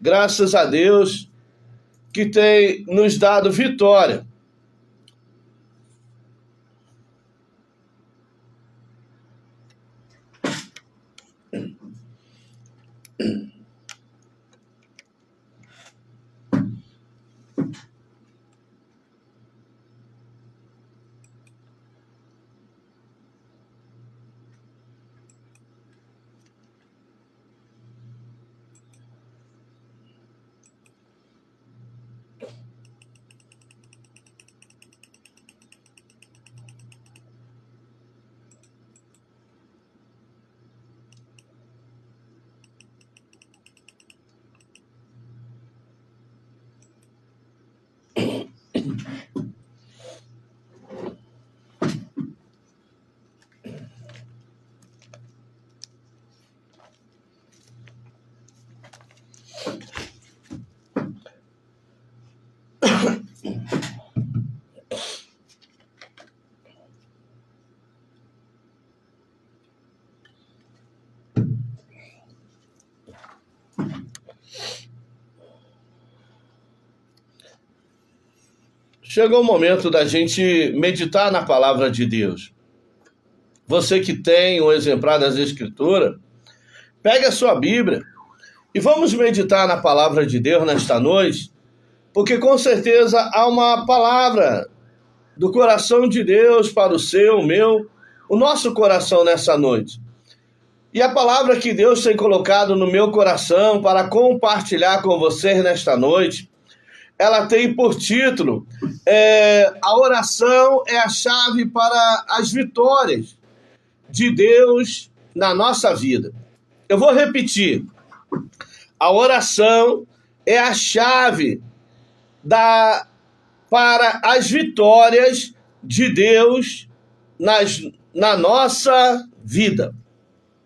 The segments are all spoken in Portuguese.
Graças a Deus que tem nos dado vitória. Chegou o momento da gente meditar na palavra de Deus. Você que tem um exemplar das Escrituras, pegue a sua Bíblia e vamos meditar na palavra de Deus nesta noite, porque com certeza há uma palavra do coração de Deus para o seu, o meu, o nosso coração nessa noite. E a palavra que Deus tem colocado no meu coração para compartilhar com vocês nesta noite, ela tem por título, a oração é a chave para as vitórias de Deus na nossa vida. Eu vou repetir. A oração é a chave para as vitórias de Deus na nossa vida.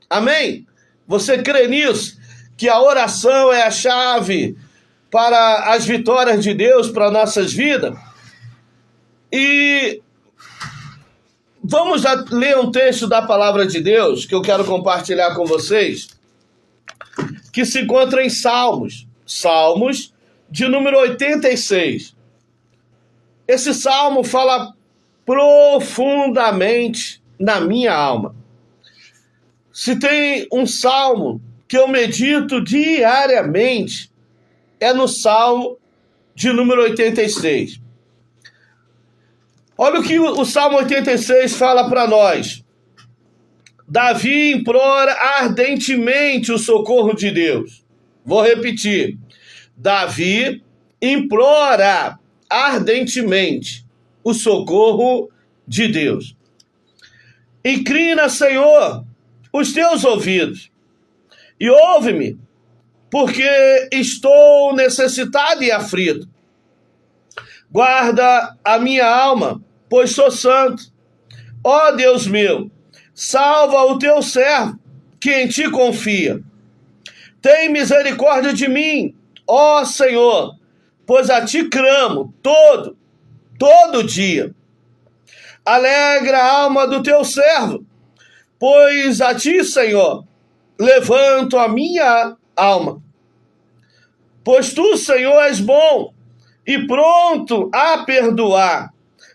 Amém? Você crê nisso? Que a oração é a chave para as vitórias de Deus para nossas vidas? E vamos ler um texto da palavra de Deus que eu quero compartilhar com vocês, que se encontra em Salmos de número 86. Esse salmo fala profundamente na minha alma. Se tem um salmo que eu medito diariamente, é no Salmo de número 86. Olha o que o Salmo 86 fala para nós. Davi implora ardentemente o socorro de Deus. Vou repetir. Davi implora ardentemente o socorro de Deus. Inclina, Senhor, os teus ouvidos e ouve-me, porque estou necessitado e aflito. Guarda a minha alma, pois sou santo. Ó Deus meu, salva o teu servo, que em ti confia. Tem misericórdia de mim, ó Senhor, pois a ti clamo todo dia. Alegra a alma do teu servo, pois a ti, Senhor, levanto a minha alma. Pois tu, Senhor, és bom e pronto a perdoar,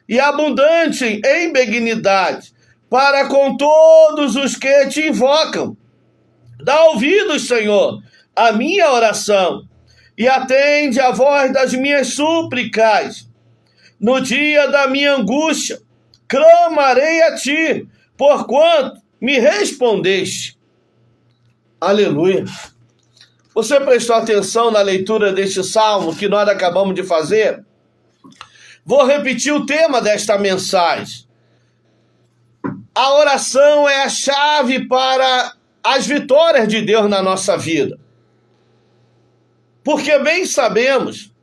e abundante em benignidade, para com todos os que te invocam. Dá ouvidos, Senhor, à minha oração, e atende a voz das minhas súplicas. No dia da minha angústia, clamarei a ti, porquanto me respondeste. Aleluia. Você prestou atenção na leitura deste salmo que nós acabamos de fazer? Vou repetir o tema desta mensagem. A oração é a chave para as vitórias de Deus na nossa vida. Porque bem sabemos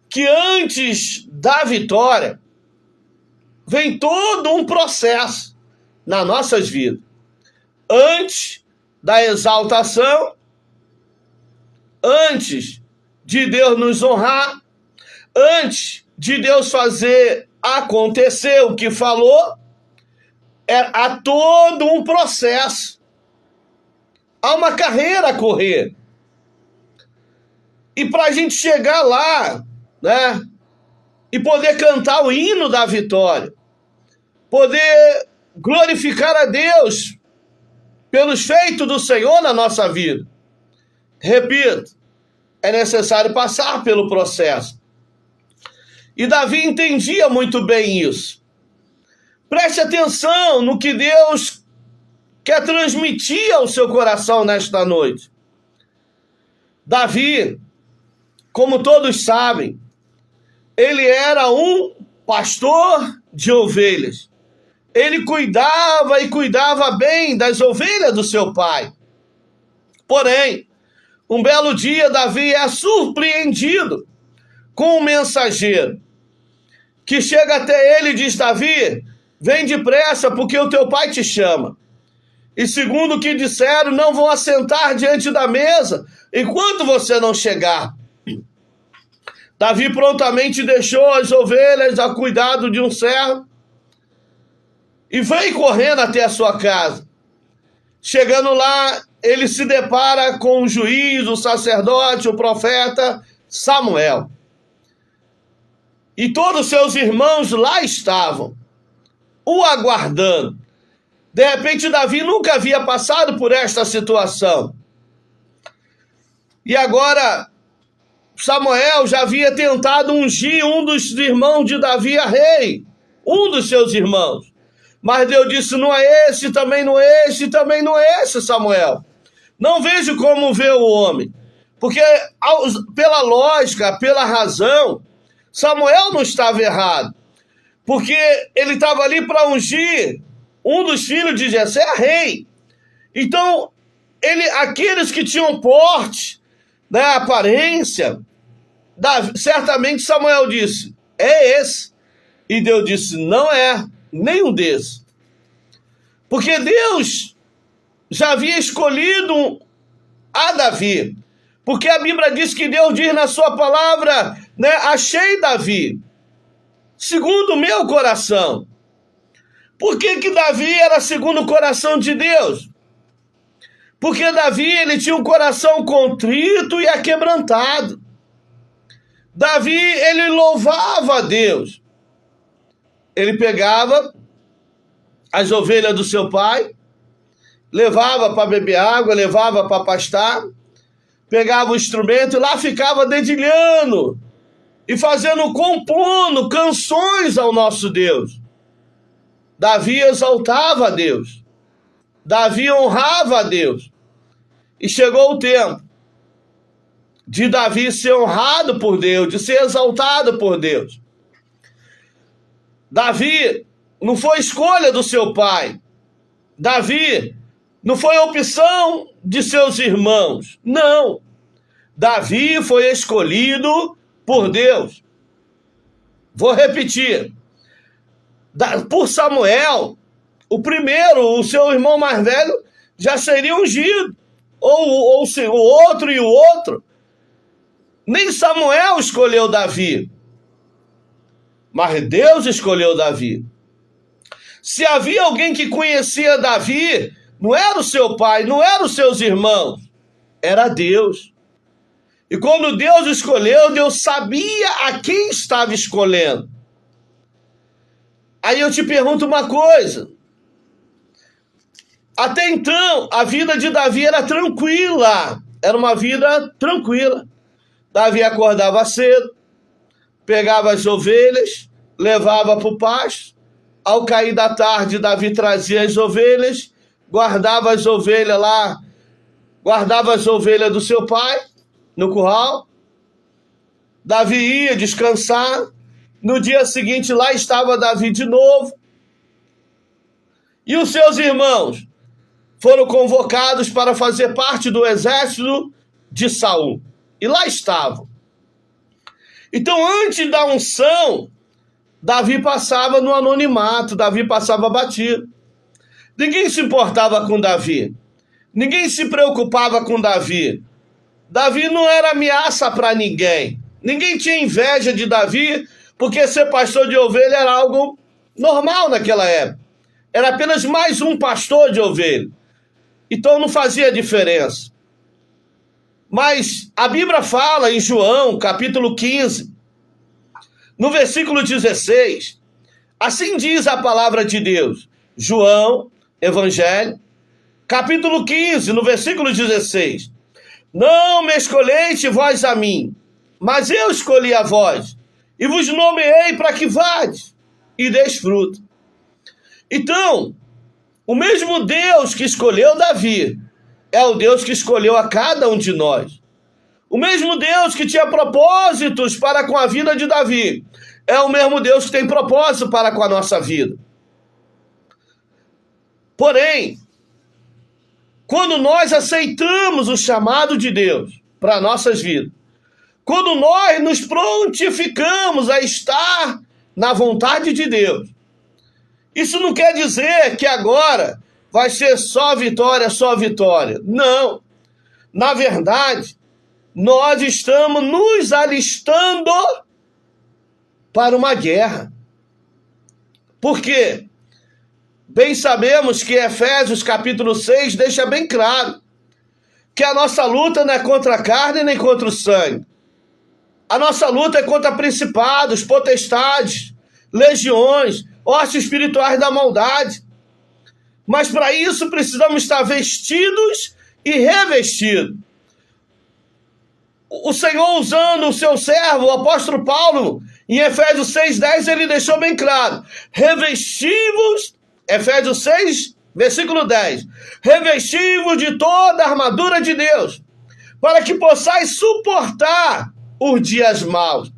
que antes da vitória vem todo um processo nas nossas vidas. Antes da exaltação, antes de Deus nos honrar, antes de Deus fazer acontecer o que falou, há todo um processo. Há uma carreira a correr. E para a gente chegar lá, né, e poder cantar o hino da vitória, poder glorificar a Deus pelos feitos do Senhor na nossa vida. Repito, é necessário passar pelo processo. E Davi entendia muito bem isso. Preste atenção no que Deus quer transmitir ao seu coração nesta noite. Davi, como todos sabem, ele era um pastor de ovelhas. Ele cuidava e cuidava bem das ovelhas do seu pai. Porém, um belo dia, Davi é surpreendido com um mensageiro que chega até ele e diz: Davi, vem depressa porque o teu pai te chama. E segundo o que disseram, não vão assentar diante da mesa enquanto você não chegar. Davi prontamente deixou as ovelhas a cuidado de um servo e veio correndo até a sua casa. Chegando lá, ele se depara com o juiz, o sacerdote, o profeta Samuel. E todos os seus irmãos lá estavam, o aguardando. De repente, Davi nunca havia passado por esta situação. E agora, Samuel já havia tentado ungir um dos irmãos de Davi a rei, um dos seus irmãos. Mas Deus disse: não é esse, também não é esse, também não é esse, Samuel. Não vejo como vê o homem. Porque pela lógica, pela razão, Samuel não estava errado. Porque ele estava ali para ungir um dos filhos de Jessé a rei. Então, aqueles que tinham porte, né, aparência, certamente Samuel disse: é esse. E Deus disse: não é nenhum desses. Porque Deus já havia escolhido a Davi. Porque a Bíblia diz que Deus diz na sua palavra, né, achei Davi, segundo o meu coração. Por que Davi era segundo o coração de Deus? Porque Davi, ele tinha um coração contrito e aquebrantado. Davi, ele louvava a Deus. Ele pegava as ovelhas do seu pai, levava para beber água, levava para pastar, pegava o instrumento e lá ficava dedilhando e compondo canções ao nosso Deus. Davi exaltava a Deus. Davi honrava a Deus. E chegou o tempo de Davi ser honrado por Deus, de ser exaltado por Deus. Davi não foi escolha do seu pai. Davi não foi opção de seus irmãos. Não. Davi foi escolhido por Deus. Vou repetir. Por Samuel, o seu irmão mais velho, já seria ungido. Ou o outro e o outro. Nem Samuel escolheu Davi. Mas Deus escolheu Davi. Se havia alguém que conhecia Davi, não era o seu pai, não eram os seus irmãos, era Deus. E quando Deus escolheu, Deus sabia a quem estava escolhendo. Aí eu te pergunto uma coisa. Até então, a vida de Davi era tranquila. Era uma vida tranquila. Davi acordava cedo, pegava as ovelhas, levava para o pasto. Ao cair da tarde, Davi trazia as ovelhas, guardava as ovelhas lá, guardava as ovelhas do seu pai no curral. Davi ia descansar. No dia seguinte, lá estava Davi de novo. E os seus irmãos foram convocados para fazer parte do exército de Saul. E lá estavam. Então, antes da unção, Davi passava no anonimato, Davi passava batido. Ninguém se importava com Davi. Ninguém se preocupava com Davi. Davi não era ameaça para ninguém. Ninguém tinha inveja de Davi, porque ser pastor de ovelha era algo normal naquela época. Era apenas mais um pastor de ovelha. Então não fazia diferença. Mas a Bíblia fala em João, capítulo 15, no versículo 16, assim diz a palavra de Deus. João, Evangelho, capítulo 15, no versículo 16. Não me escolheste vós a mim, mas eu escolhi a vós, e vos nomeei para que vades e deis fruto. Então, o mesmo Deus que escolheu Davi é o Deus que escolheu a cada um de nós. O mesmo Deus que tinha propósitos para com a vida de Davi é o mesmo Deus que tem propósito para com a nossa vida. Porém, quando nós aceitamos o chamado de Deus para nossas vidas, quando nós nos prontificamos a estar na vontade de Deus, isso não quer dizer que agora vai ser só vitória, só vitória. Não. Na verdade, nós estamos nos alistando para uma guerra. Por quê? Bem sabemos que Efésios capítulo 6 deixa bem claro que a nossa luta não é contra a carne nem contra o sangue. A nossa luta é contra principados, potestades, legiões, hostes espirituais da maldade. Mas para isso precisamos estar vestidos e revestidos. O Senhor, usando o seu servo, o apóstolo Paulo, em Efésios 6,10, ele deixou bem claro: revestivos, Efésios 6, versículo 10, revestivos de toda a armadura de Deus, para que possais suportar os dias maus.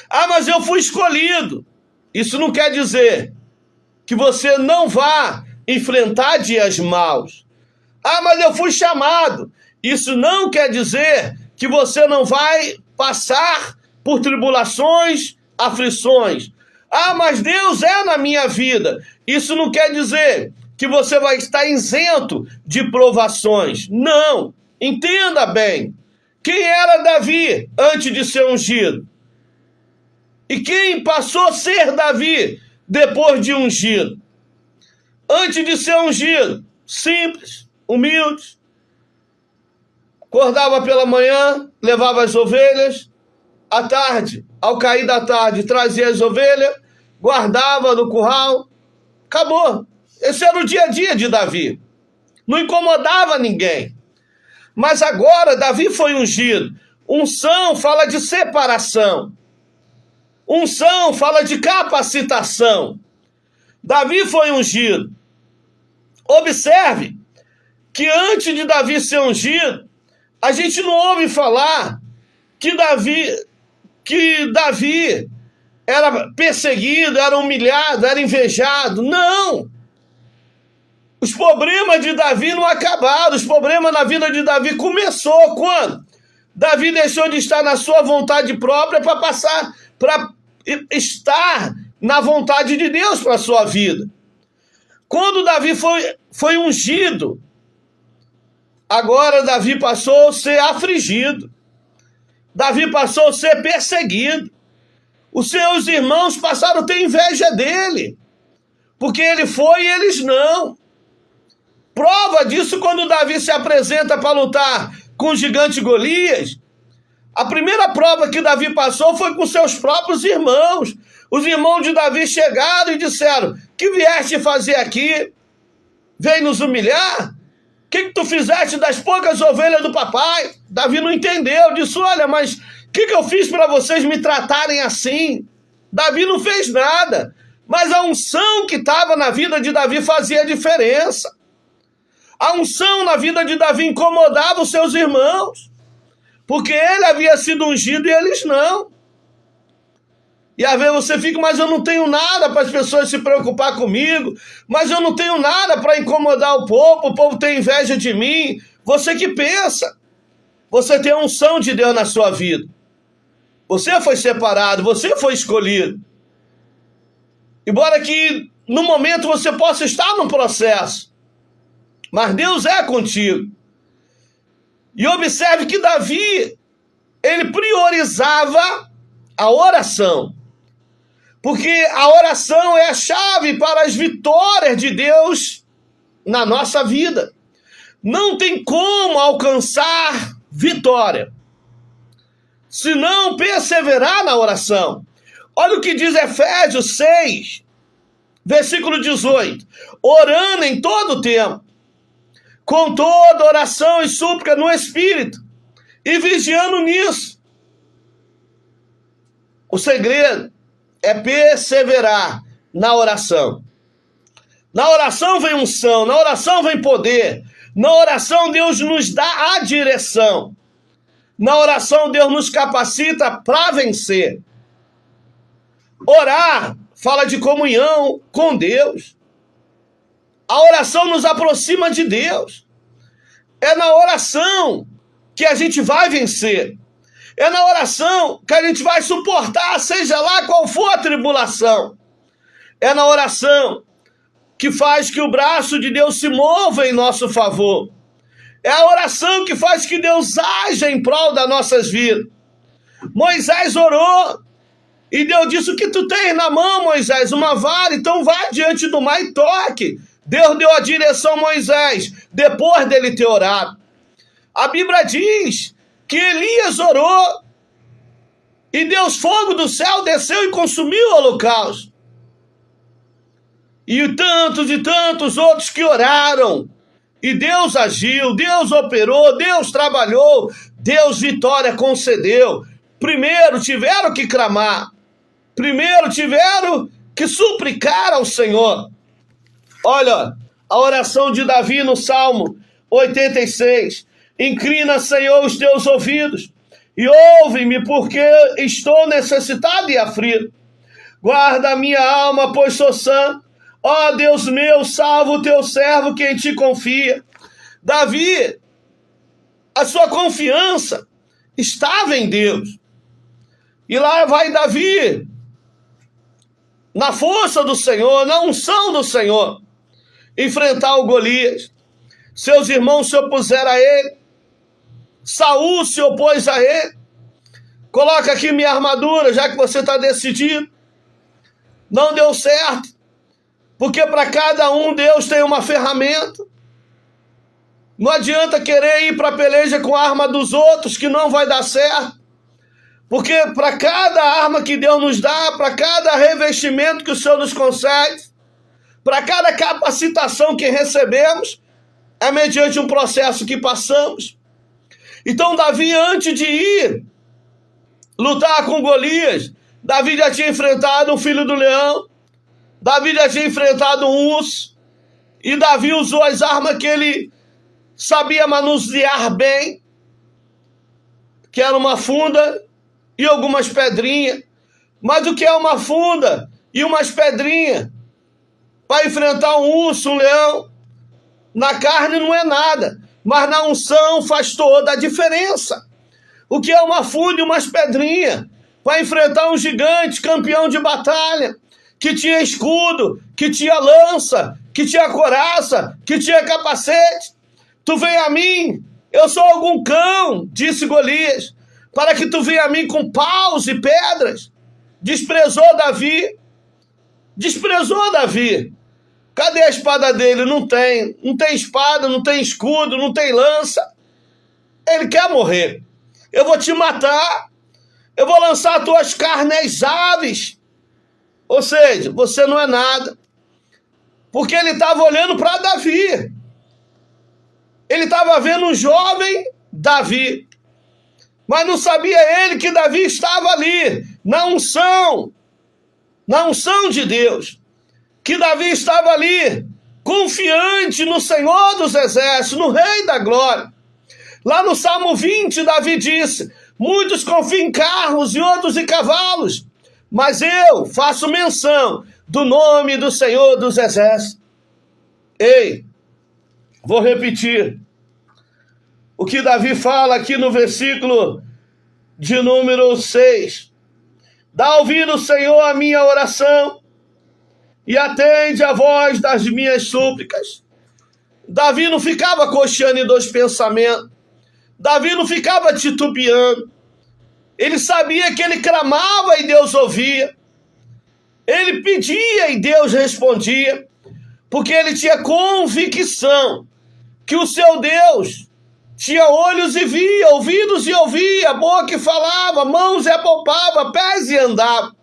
Ah, mas eu fui escolhido. Isso não quer dizer que você não vá enfrentar dias maus. Ah, mas eu fui chamado. Isso não quer dizer que você não vai passar por tribulações, aflições. Ah, mas Deus é na minha vida. Isso não quer dizer que você vai estar isento de provações. Não. Entenda bem. Quem era Davi antes de ser ungido? E quem passou a ser Davi depois de ungido? Antes de ser ungido, simples, humilde. Acordava pela manhã, levava as ovelhas. À tarde, ao cair da tarde, trazia as ovelhas, guardava no curral. Acabou. Esse era o dia a dia de Davi. Não incomodava ninguém. Mas agora Davi foi ungido. Unção fala de separação. Unção fala de capacitação. Davi foi ungido. Observe que antes de Davi ser ungido, a gente não ouve falar que Davi era perseguido, era humilhado, era invejado. Não! Os problemas de Davi não acabaram. Os problemas na vida de Davi começou quando Davi deixou de estar na sua vontade própria para passar para estar na vontade de Deus para a sua vida. Quando Davi foi ungido, agora Davi passou a ser afligido. Davi passou a ser perseguido. Os seus irmãos passaram a ter inveja dele, porque ele foi e eles não. Prova disso quando Davi se apresenta para lutar com o gigante Golias. A primeira prova que Davi passou foi com seus próprios irmãos. Os irmãos de Davi chegaram e disseram: que vieste fazer aqui? Vem nos humilhar? O que tu fizeste das poucas ovelhas do papai? Davi não entendeu, disse: olha, mas o que eu fiz para vocês me tratarem assim? Davi não fez nada, mas a unção que estava na vida de Davi fazia diferença. A unção na vida de Davi incomodava os seus irmãos, porque ele havia sido ungido e eles não. E às vezes você fica: mas eu não tenho nada para as pessoas se preocupar comigo, mas eu não tenho nada para incomodar o povo tem inveja de mim. Você que pensa, você tem a unção de Deus na sua vida. Você foi separado, você foi escolhido. Embora que no momento você possa estar num processo, mas Deus é contigo. E observe que Davi, ele priorizava a oração. Porque a oração é a chave para as vitórias de Deus na nossa vida. Não tem como alcançar vitória. Se não perseverar na oração. Olha o que diz Efésios 6, versículo 18. Orando em todo o tempo, com toda oração e súplica no Espírito, e vigiando nisso. O segredo é perseverar na oração. Na oração vem unção, na oração vem poder. Na oração Deus nos dá a direção. Na oração Deus nos capacita para vencer. Orar fala de comunhão com Deus. A oração nos aproxima de Deus. É na oração que a gente vai vencer. É na oração que a gente vai suportar, seja lá qual for a tribulação. É na oração que faz que o braço de Deus se mova em nosso favor. É a oração que faz que Deus haja em prol das nossas vidas. Moisés orou e Deus disse: o que tu tens na mão, Moisés? Uma vara, então vai diante do mar e toque. Deus deu a direção a Moisés, depois dele ter orado. A Bíblia diz que Elias orou e Deus, fogo do céu, desceu e consumiu o holocausto. E tantos outros que oraram. E Deus agiu, Deus operou, Deus trabalhou, Deus vitória concedeu. Primeiro tiveram que clamar. Primeiro tiveram que suplicar ao Senhor. Olha, a oração de Davi no Salmo 86. Inclina, Senhor, os teus ouvidos e ouve-me, porque estou necessitado e aflito. Guarda a minha alma, pois sou santo. Ó Deus meu, salva o teu servo que em ti confia. Davi, a sua confiança estava em Deus. E lá vai Davi, na força do Senhor, na unção do Senhor, enfrentar o Golias. Seus irmãos se opuseram a ele. Saul se opôs a ele. Coloca aqui minha armadura, já que você está decidido. Não deu certo. Porque para cada um Deus tem uma ferramenta. Não adianta querer ir para a peleja com a arma dos outros, que não vai dar certo. Porque para cada arma que Deus nos dá, para cada revestimento que o Senhor nos concede, para cada capacitação que recebemos, é mediante um processo que passamos. Então Davi, antes de ir lutar com Golias, Davi já tinha enfrentado um filho do leão. Davi já tinha enfrentado um urso. E Davi usou as armas que ele sabia manusear bem, que era uma funda e algumas pedrinhas. Mas o que é uma funda e umas pedrinhas para enfrentar um urso, um leão? Na carne não é nada, mas na unção faz toda a diferença. O que é uma funda e umas pedrinhas para enfrentar um gigante, campeão de batalha, que tinha escudo, que tinha lança, que tinha couraça, que tinha capacete? Tu vem a mim, eu sou algum cão, disse Golias, para que tu venha a mim com paus e pedras. Desprezou Davi. Desprezou Davi. Cadê a espada dele? Não tem espada, não tem escudo, não tem lança. Ele quer morrer. Eu vou te matar. Eu vou lançar tuas carnes aves. Ou seja, você não é nada. Porque ele estava olhando para Davi. Ele estava vendo um jovem Davi. Mas não sabia ele que Davi estava ali, na unção de Deus. Que Davi estava ali, confiante no Senhor dos Exércitos, no Rei da Glória. Lá no Salmo 20, Davi disse: muitos confiam em carros e outros em cavalos, mas eu faço menção do nome do Senhor dos Exércitos. Ei, vou repetir o que Davi fala aqui no versículo de número 6. Dá ouvido, Senhor, a minha oração e atende a voz das minhas súplicas. Davi não ficava cocheando em dois pensamentos. Davi não ficava titubeando. Ele sabia que ele clamava e Deus ouvia. Ele pedia e Deus respondia. Porque ele tinha convicção que o seu Deus Tinha olhos e via, ouvidos e ouvia, boca e falava, mãos e apalpava, pés e andava.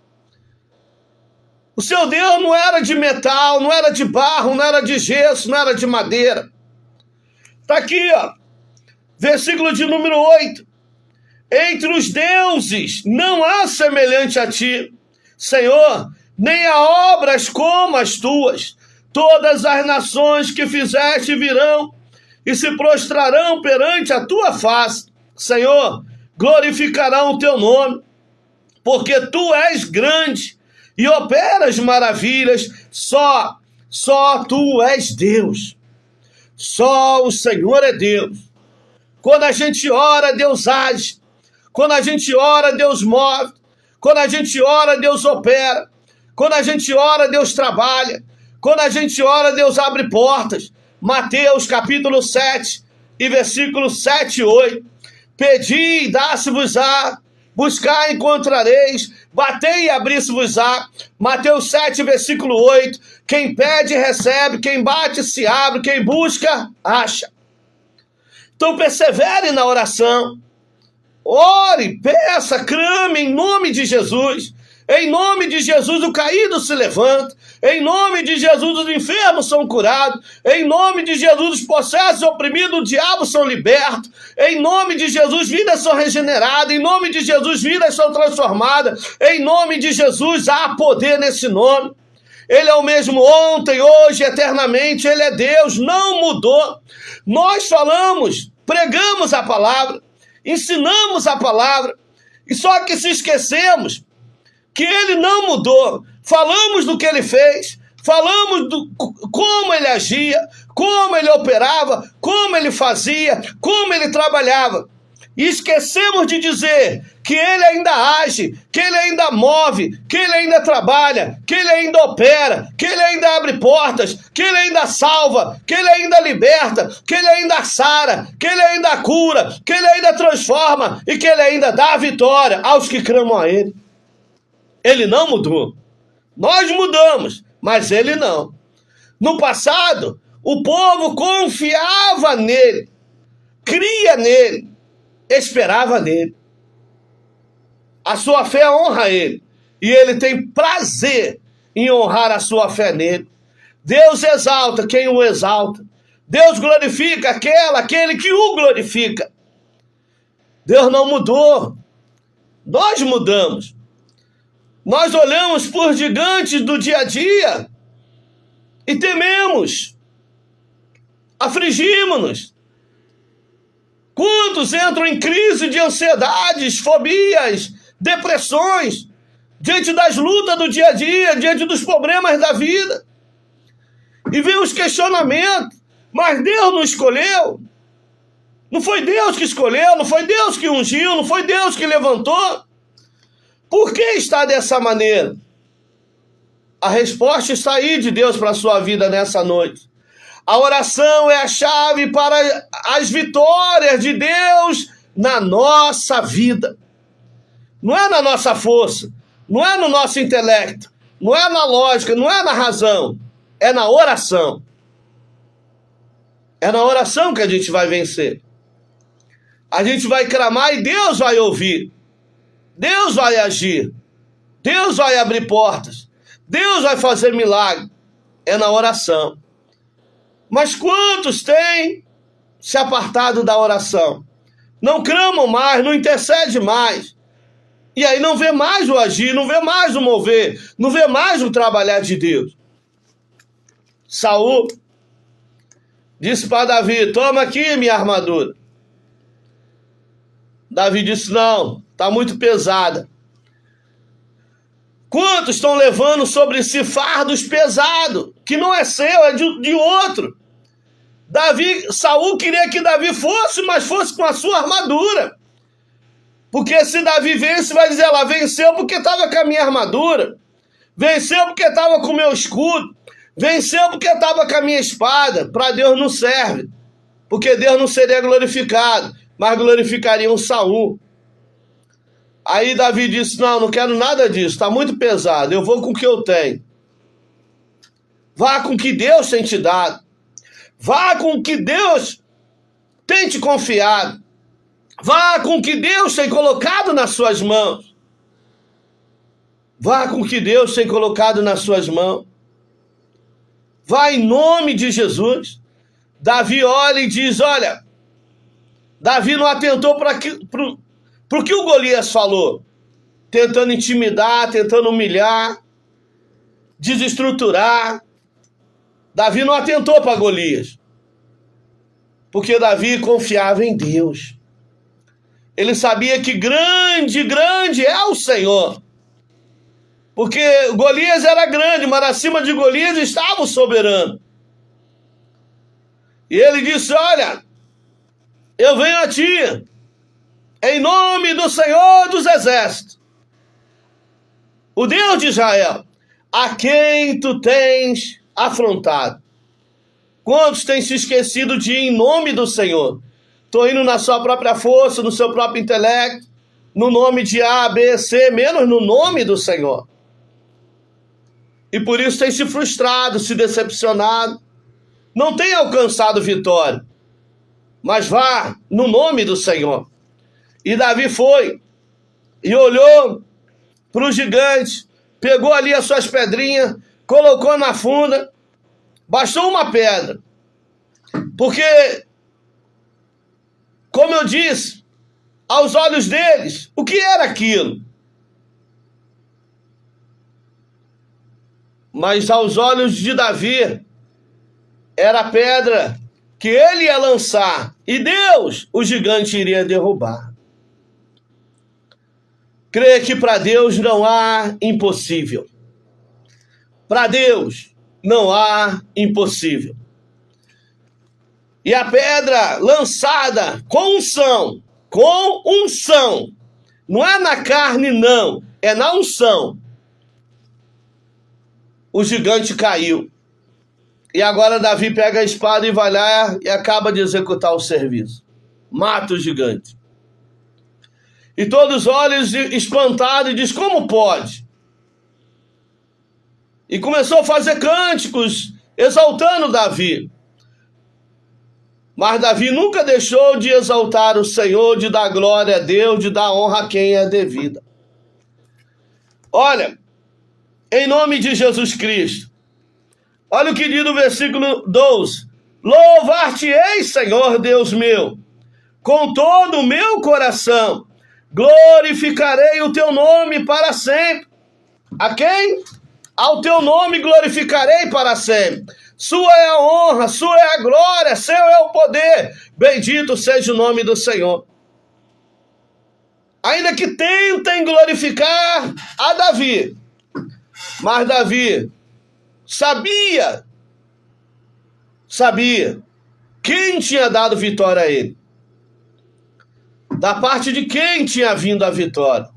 O seu Deus não era de metal, não era de barro, não era de gesso, não era de madeira. Está aqui, ó, versículo de número 8. Entre os deuses não há semelhante a ti, Senhor, nem há obras como as tuas. Todas as nações que fizeste virão e se prostrarão perante a tua face. Senhor, glorificarão o teu nome, porque tu és grande e operas maravilhas. Só tu és Deus. Só o Senhor é Deus. Quando a gente ora, Deus age. Quando a gente ora, Deus move. Quando a gente ora, Deus opera. Quando a gente ora, Deus trabalha. Quando a gente ora, Deus abre portas. Mateus capítulo 7 e versículos 7 e 8. Pedi e dá-se-vos-á, buscar e encontrareis, batei e abrir-se-vos-á. Mateus 7, versículo 8. Quem pede, recebe, quem bate, se abre, quem busca, acha. Então persevere na oração. Ore, peça, clame em nome de Jesus. Em nome de Jesus o caído se levanta. Em nome de Jesus os enfermos são curados. Em nome de Jesus os possessos e oprimidos do diabo são libertos. Em nome de Jesus vidas são regeneradas. Em nome de Jesus vidas são transformadas. Em nome de Jesus há poder nesse nome. Ele é o mesmo ontem, hoje, eternamente. Ele é Deus, não mudou. Nós falamos, pregamos a palavra, ensinamos a palavra, e só que se esquecemos que ele não mudou. Falamos do que ele fez, falamos do como ele agia, como ele operava, como ele fazia, como ele trabalhava. E esquecemos de dizer que ele ainda age, que ele ainda move, que ele ainda trabalha, que ele ainda opera, que ele ainda abre portas, que ele ainda salva, que ele ainda liberta, que ele ainda sara, que ele ainda cura, que ele ainda transforma e que ele ainda dá vitória aos que clamam a ele. Ele não mudou. Nós mudamos, mas ele não. No passado, o povo confiava nele, cria nele, esperava nele. A sua fé honra ele. E ele tem prazer em honrar a sua fé nele. Deus exalta quem o exalta. Deus glorifica aquele que o glorifica. Deus não mudou. Nós mudamos. Nós olhamos por gigantes do dia a dia e tememos, afligimos-nos. Quantos entram em crise de ansiedades, fobias, depressões, diante das lutas do dia a dia, diante dos problemas da vida? E vem os questionamentos, mas Deus não escolheu? Não foi Deus que escolheu, não foi Deus que ungiu, não foi Deus que levantou? Por que está dessa maneira? A resposta está aí de Deus para a sua vida nessa noite. A oração é a chave para as vitórias de Deus na nossa vida. Não é na nossa força, não é no nosso intelecto, não é na lógica, não é na razão, é na oração. É na oração que a gente vai vencer. A gente vai clamar e Deus vai ouvir. Deus vai agir, Deus vai abrir portas, Deus vai fazer milagre. É na oração. Mas quantos têm se apartado da oração? Não clamam mais, não intercedem mais. E aí não vê mais o agir, não vê mais o mover, não vê mais o trabalhar de Deus. Saul disse para Davi: toma aqui minha armadura. Davi disse: não, está muito pesada. Quantos estão levando sobre si fardos pesados, que não é seu, é de outro? Saul queria que Davi fosse, mas fosse com a sua armadura. Porque se Davi vence, vai dizer: ela venceu porque estava com a minha armadura, venceu porque estava com o meu escudo, venceu porque estava com a minha espada. Para Deus não serve, porque Deus não seria glorificado, mas glorificaria um Saul. Aí Davi disse: não quero nada disso, está muito pesado, eu vou com o que eu tenho. Vá com o que Deus tem te dado. Vá com o que Deus tem te confiado. Vá com o que Deus tem colocado nas suas mãos. Vá com o que Deus tem colocado nas suas mãos. Vá em nome de Jesus. Davi olha e diz, olha, Davi não atentou para o que o Golias falou, tentando intimidar, tentando humilhar, desestruturar. Davi não atentou para Golias, porque Davi confiava em Deus. Ele sabia que grande, grande é o Senhor. Porque Golias era grande, mas acima de Golias estava o soberano. E ele disse, olha, eu venho a ti, em nome do Senhor dos Exércitos, o Deus de Israel, a quem tu tens afrontado. Quantos têm se esquecido de ir em nome do Senhor? Estou indo na sua própria força, no seu próprio intelecto, no nome de A, B, C, menos no nome do Senhor. E por isso tem se frustrado, se decepcionado, não tem alcançado vitória. Mas vá no nome do Senhor. E Davi foi e olhou para o gigante, pegou ali as suas pedrinhas, colocou na funda, bastou uma pedra. Porque, como eu disse, aos olhos deles, o que era aquilo? Mas aos olhos de Davi, era a pedra que ele ia lançar, e Deus, o gigante, iria derrubar. Creia que para Deus não há impossível. Para Deus não há impossível. E a pedra lançada com unção, não é na carne não, é na unção. O gigante caiu. E agora Davi pega a espada e vai lá e acaba de executar o serviço. Mata o gigante. E todos olham espantados e diz, como pode? E começou a fazer cânticos exaltando Davi. Mas Davi nunca deixou de exaltar o Senhor, de dar glória a Deus, de dar honra a quem é devida. Olha, em nome de Jesus Cristo, olha o que diz no versículo 12. Louvar-te-ei, Senhor Deus meu, com todo o meu coração. Glorificarei o teu nome para sempre. A quem? Ao teu nome glorificarei para sempre. Sua é a honra, sua é a glória, seu é o poder. Bendito seja o nome do Senhor. Ainda que tentem glorificar a Davi, mas Davi sabia quem tinha dado vitória a ele, da parte de quem tinha vindo a vitória.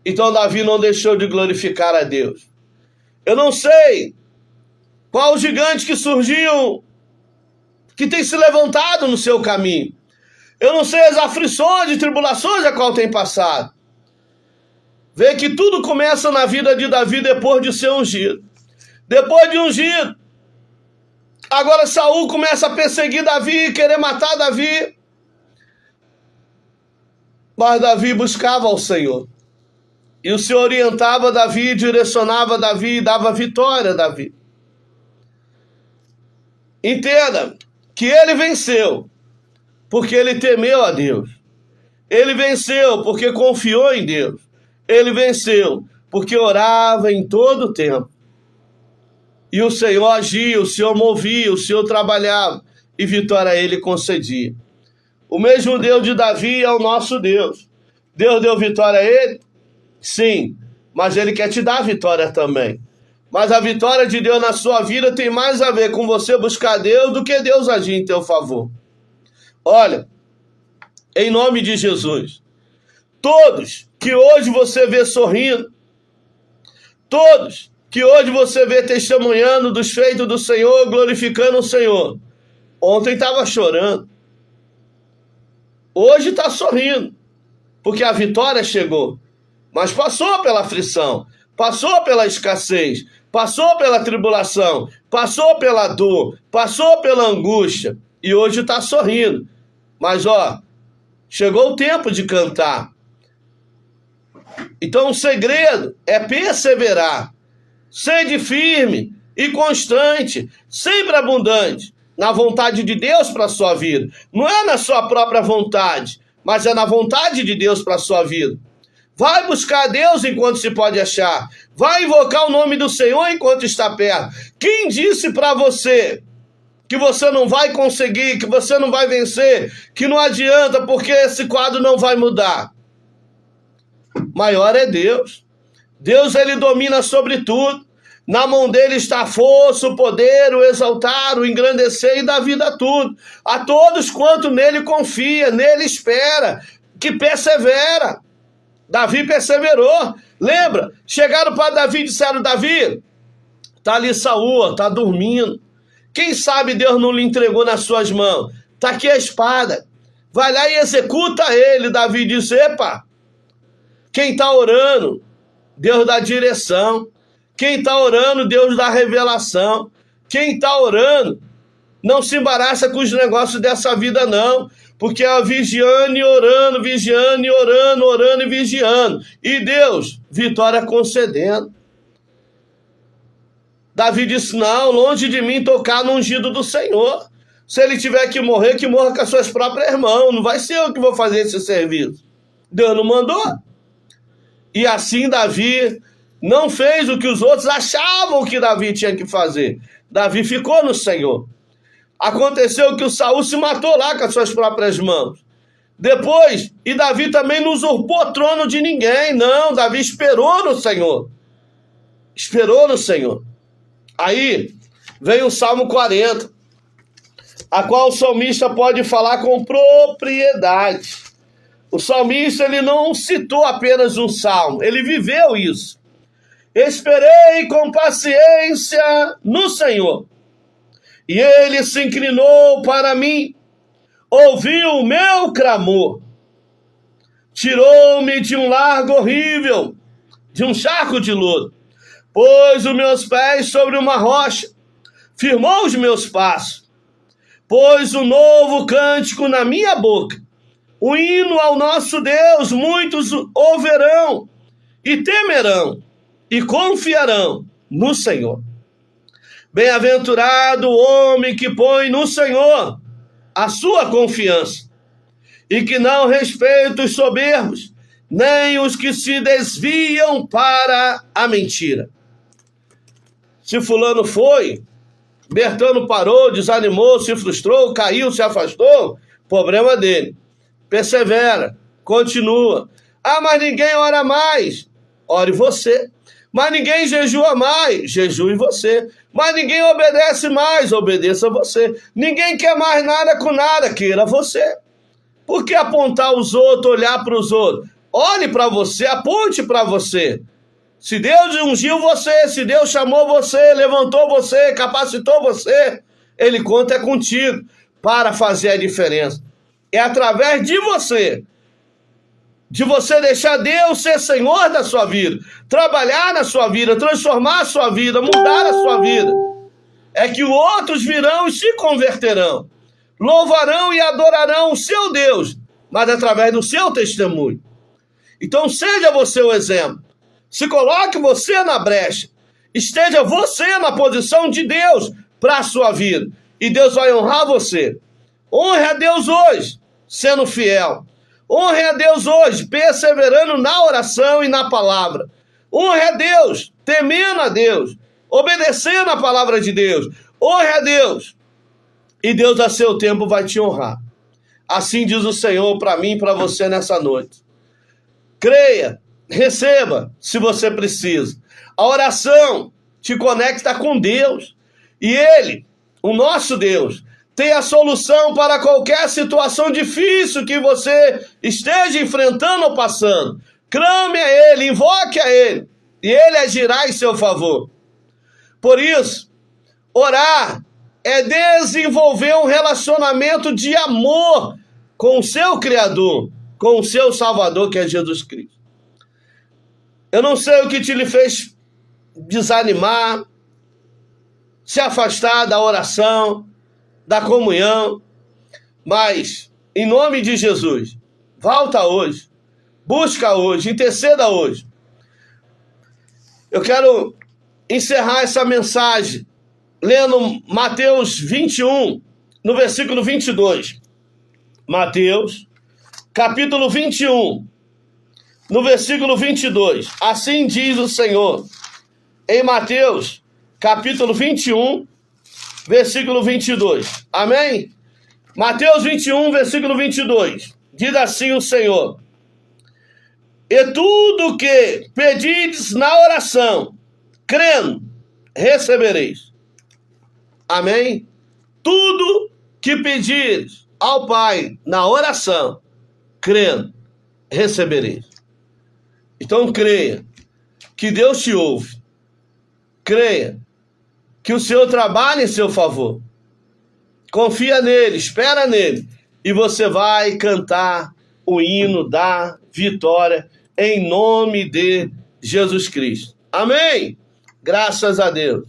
Então Davi não deixou de glorificar a Deus. Eu não sei qual o gigante que surgiu, que tem se levantado no seu caminho. Eu não sei as aflições e tribulações a qual tem passado. Vê que tudo começa na vida de Davi depois de ser ungido. Depois de ungido, agora Saul começa a perseguir Davi, querer matar Davi. Mas Davi buscava ao Senhor. E o Senhor orientava Davi, direcionava Davi e dava vitória a Davi. Entenda que ele venceu porque ele temeu a Deus. Ele venceu porque confiou em Deus. Ele venceu porque orava em todo o tempo. E o Senhor agia, o Senhor movia, o Senhor trabalhava e vitória a ele concedia. O mesmo Deus de Davi é o nosso Deus. Deus deu vitória a ele? Sim, mas ele quer te dar vitória também. Mas a vitória de Deus na sua vida tem mais a ver com você buscar Deus do que Deus agir em teu favor. Olha, em nome de Jesus, todos que hoje você vê sorrindo, todos que hoje você vê testemunhando dos feitos do Senhor, glorificando o Senhor, ontem estava chorando, hoje está sorrindo, porque a vitória chegou, mas passou pela aflição, passou pela escassez, passou pela tribulação, passou pela dor, passou pela angústia, e hoje está sorrindo, Mas, chegou o tempo de cantar. Então, o segredo é perseverar. Sede firme e constante, sempre abundante, na vontade de Deus para a sua vida. Não é na sua própria vontade, mas é na vontade de Deus para a sua vida. Vai buscar a Deus enquanto se pode achar. Vai invocar o nome do Senhor enquanto está perto. Quem disse para você que você não vai conseguir, que você não vai vencer, que não adianta porque esse quadro não vai mudar? Maior é Deus. Deus, ele domina sobre tudo. Na mão dele está a força, o poder, o exaltar, o engrandecer e dar vida a tudo. A todos quanto nele confia, nele espera, que persevera. Davi perseverou. Lembra? Chegaram para Davi e disseram: Davi, está ali Saul, está dormindo. Quem sabe Deus não lhe entregou nas suas mãos? Está aqui a espada. Vai lá e executa ele. Davi disse: epa, quem está orando, Deus dá direção. Quem está orando, Deus dá revelação. Quem está orando, não se embaraça com os negócios dessa vida, não. Porque é vigiando e orando, vigiando e orando, orando e vigiando. E Deus, vitória concedendo. Davi disse: não, longe de mim tocar no ungido do Senhor. Se ele tiver que morrer com as suas próprias mãos. Não vai ser eu que vou fazer esse serviço. Deus não mandou. E assim Davi não fez o que os outros achavam que Davi tinha que fazer. Davi ficou no Senhor. Aconteceu que o Saul se matou lá com as suas próprias mãos. Depois, e Davi também não usurpou o trono de ninguém. Não, Davi esperou no Senhor. Esperou no Senhor. Aí, vem o Salmo 40, a qual o salmista pode falar com propriedade. O salmista, ele não citou apenas um salmo, ele viveu isso. Esperei com paciência no Senhor, e ele se inclinou para mim, ouviu o meu clamor, tirou-me de um largo horrível, de um charco de lodo, pôs os meus pés sobre uma rocha, firmou os meus passos, pôs um novo cântico na minha boca, o hino ao nosso Deus. Muitos ouvirão e temerão e confiarão no Senhor. Bem-aventurado o homem que põe no Senhor a sua confiança e que não respeita os soberbos, nem os que se desviam para a mentira. Se fulano foi, Bertano parou, desanimou, se frustrou, caiu, se afastou, problema dele. Persevera, continua. Ah, mas ninguém ora mais. Ore você. Mas ninguém jejua mais. Jejue você. Mas ninguém obedece mais. Obedeça você. Ninguém quer mais nada com nada. Queira você. Por que apontar os outros, olhar para os outros? Olhe para você, aponte para você. Se Deus ungiu você, se Deus chamou você, levantou você, capacitou você, Ele conta contigo para fazer a diferença. É através de você deixar Deus ser Senhor da sua vida, trabalhar na sua vida, transformar a sua vida, mudar a sua vida. É que outros virão e se converterão, louvarão e adorarão o seu Deus, mas através do seu testemunho. Então seja você o exemplo. Se coloque você na brecha. Esteja você na posição de Deus para a sua vida. E Deus vai honrar você. Honre a Deus hoje, sendo fiel. Honre a Deus hoje, perseverando na oração e na palavra. Honre a Deus, temendo a Deus, obedecendo a palavra de Deus. Honre a Deus. E Deus, a seu tempo, vai te honrar. Assim diz o Senhor para mim e para você nessa noite. Creia. Receba, se você precisa. A oração te conecta com Deus. E Ele, o nosso Deus, tem a solução para qualquer situação difícil que você esteja enfrentando ou passando. Clame a Ele, invoque a Ele, e Ele agirá em seu favor. Por isso, orar é desenvolver um relacionamento de amor com o seu Criador, com o seu Salvador, que é Jesus Cristo. Eu não sei o que te lhe fez desanimar, se afastar da oração, da comunhão, mas Em nome de Jesus. Volta hoje. Busca hoje. Interceda hoje. Eu quero encerrar essa mensagem lendo Mateus 21, no versículo 22. Mateus, capítulo 21, no versículo 22. Assim diz o Senhor. Em Mateus, capítulo 21, versículo 22. Amém? Mateus 21, versículo 22. Diz assim o Senhor: e tudo que pedides na oração, crendo, recebereis. Amém? Tudo que pedires ao Pai na oração, crendo, recebereis. Então creia que Deus te ouve. Creia que o Senhor trabalha em seu favor. Confia nele, espera nele, e você vai cantar o hino da vitória em nome de Jesus Cristo. Amém? Graças a Deus.